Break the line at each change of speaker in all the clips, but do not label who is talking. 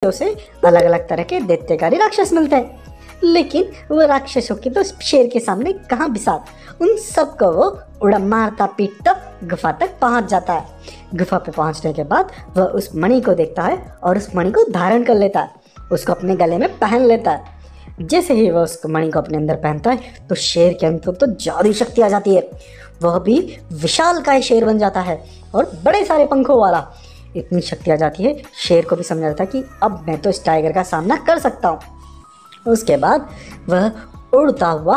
उसे अलग अलग तरह के दैत्यकारी राक्षस मिलते हैं, लेकिन वो राक्षसों की तो शेर के सामने कहाँ बिसात। उन सबको वो उड़ा मारता पीटता गुफा तक पहुंच जाता है। गुफा पे पहुंचने के बाद वह उस मणि को देखता है और उस मणि को धारण कर लेता है, उसको अपने गले में पहन लेता है। जैसे ही वह उस मणि को अपने अंदर पहनता है तो शेर के अंदर तो जादुई शक्ति आ जाती है। वह भी विशालकाय शेर बन जाता है और बड़े सारे पंखों वाला। इतनी शक्ति आ जाती है, शेर को भी समझ आता है कि अब मैं तो इस टाइगर का सामना कर सकता हूँ। उसके बाद वह उड़ता हुआ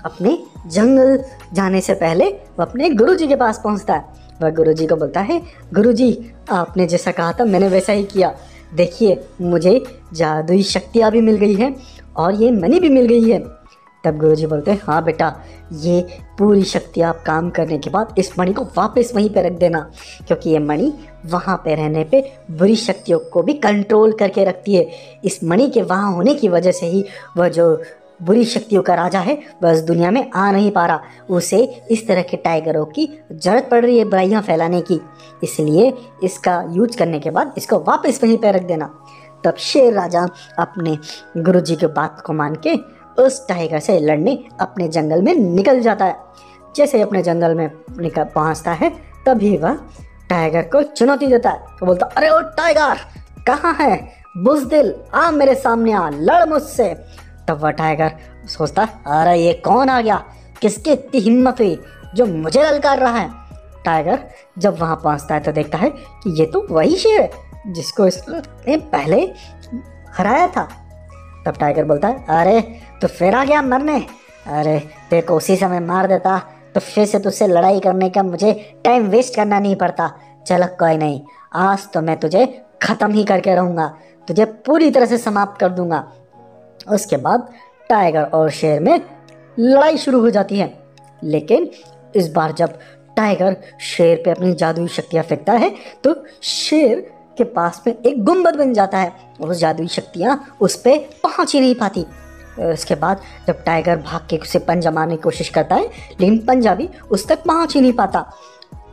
अपने जंगल जाने से पहले वह अपने गुरुजी के पास पहुँचता है। वह गुरुजी को बोलता है, गुरुजी आपने जैसा कहा था मैंने वैसा ही किया, देखिए मुझे जादुई शक्तियाँ भी मिल गई हैं और ये मणि भी मिल गई है। तब गुरुजी बोलते हैं, हाँ बेटा, ये पूरी शक्ति आप काम करने के बाद इस मणि को वापस वहीं पे रख देना, क्योंकि ये मणि वहाँ पे रहने पे बुरी शक्तियों को भी कंट्रोल करके रखती है। इस मणि के वहाँ होने की वजह से ही वह जो बुरी शक्तियों का राजा है वह इस दुनिया में आ नहीं पा रहा। उसे इस तरह के टाइगरों की जरूरत पड़ रही है बुराइयाँ फैलाने की, इसलिए इसका यूज करने के बाद इसको वापस वहीं पर रख देना। तब शेर राजा अपने गुरुजी की बात को मान के उस टाइगर से लड़ने अपने जंगल में निकल जाता है। जैसे ही अपने जंगल में निकल पहुंचता है तभी वह टाइगर को चुनौती देता है। वो बोलता, अरे ओ टाइगर कहाँ है, बुज़दिल आ मेरे सामने आ, लड़ मुझसे। तब वह टाइगर सोचता है, अरे ये कौन आ गया, किसकी इतनी हिम्मत हुई जो मुझे ललकार रहा है। टाइगर जब वहाँ पहुँचता है तो देखता है कि ये तो वही शेर है जिसको इसने पहले हराया था। तब टाइगर बोलता है, अरे तो फिर आ गया मरने, अरे तेरे को उसी समय मार देता तो फिर से तुझसे लड़ाई करने का मुझे टाइम वेस्ट करना नहीं पड़ता। चलो कोई नहीं, आज तो मैं तुझे ख़त्म ही करके रहूँगा, तुझे पूरी तरह से समाप्त कर दूँगा। उसके बाद टाइगर और शेर में लड़ाई शुरू हो जाती है, लेकिन इस बार जब टाइगर शेर पे अपनी जादुई शक्तियाँ फेंकता है तो शेर के पास में एक गुंबद बन जाता है और जादुई शक्तियाँ उस पर पहुँच ही नहीं पाती। उसके बाद जब टाइगर भाग के उसे पंजा मारने की कोशिश करता है लेकिन पंजा भी उस तक पहुँच ही नहीं पाता।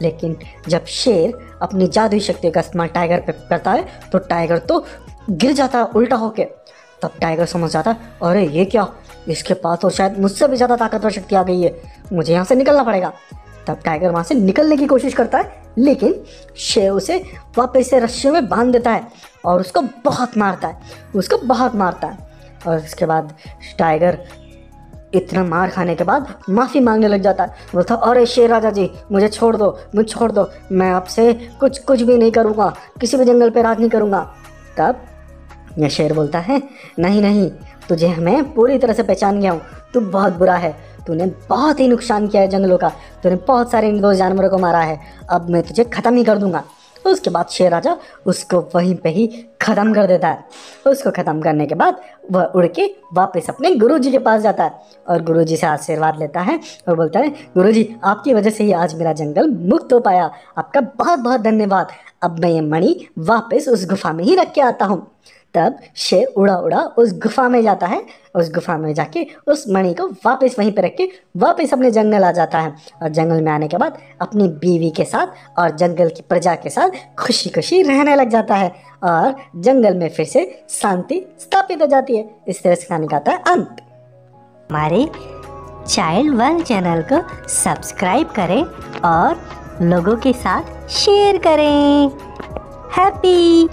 लेकिन जब शेर अपनी जादुई शक्ति का इस्तेमाल टाइगर पे करता है तो टाइगर तो गिर जाता है उल्टा होके। तब टाइगर समझ जाता है, अरे ये क्या, इसके पास तो शायद मुझसे भी ज़्यादा ताकतवर शक्ति आ गई है, मुझे यहाँ से निकलना पड़ेगा। तब टाइगर वहाँ से निकलने की कोशिश करता है, लेकिन शेर उसे वापस से रस्सी में बांध देता है और उसको बहुत मारता है। और उसके बाद टाइगर इतना मार खाने के बाद माफ़ी मांगने लग जाता है। बोलता, अरे शेर राजा जी मुझे छोड़ दो, मैं आपसे कुछ भी नहीं करूँगा, किसी भी जंगल पे राज नहीं करूँगा। तब यह शेर बोलता है, नहीं, तुझे मैं पूरी तरह से पहचान गया हूँ, तू बहुत बुरा है, तूने बहुत ही नुकसान किया है जंगलों का, तूने बहुत सारे निर्दोष जानवरों को मारा है, अब मैं तुझे ख़त्म ही कर दूंगा। उसके बाद शेर राजा उसको वहीं पे ही ख़त्म कर देता है। उसको ख़त्म करने के बाद वह उड़ के वापस अपने गुरुजी के पास जाता है और गुरुजी से आशीर्वाद लेता है और बोलता है, गुरुजी आपकी वजह से ही आज मेरा जंगल मुक्त हो पाया, आपका बहुत बहुत धन्यवाद, अब मैं ये मणि वापस उस गुफा में ही रख के आता हूँ। तब शेर उड़ा उस गुफा में जाता है, उस गुफा में जाके उस मणि को वापस वहीं पर रख के वापस अपने जंगल आ जाता है और जंगल में आने के बाद अपनी बीवी के साथ और जंगल की प्रजा के साथ खुशी खुशी रहने लग जाता है और जंगल में फिर से शांति स्थापित हो जाती है। इस तरह से कहानी का आता है अंत।
हमारे चाइल्ड वर्ल्ड चैनल को सब्सक्राइब करें और लोगों के साथ शेयर करें। हैप्पी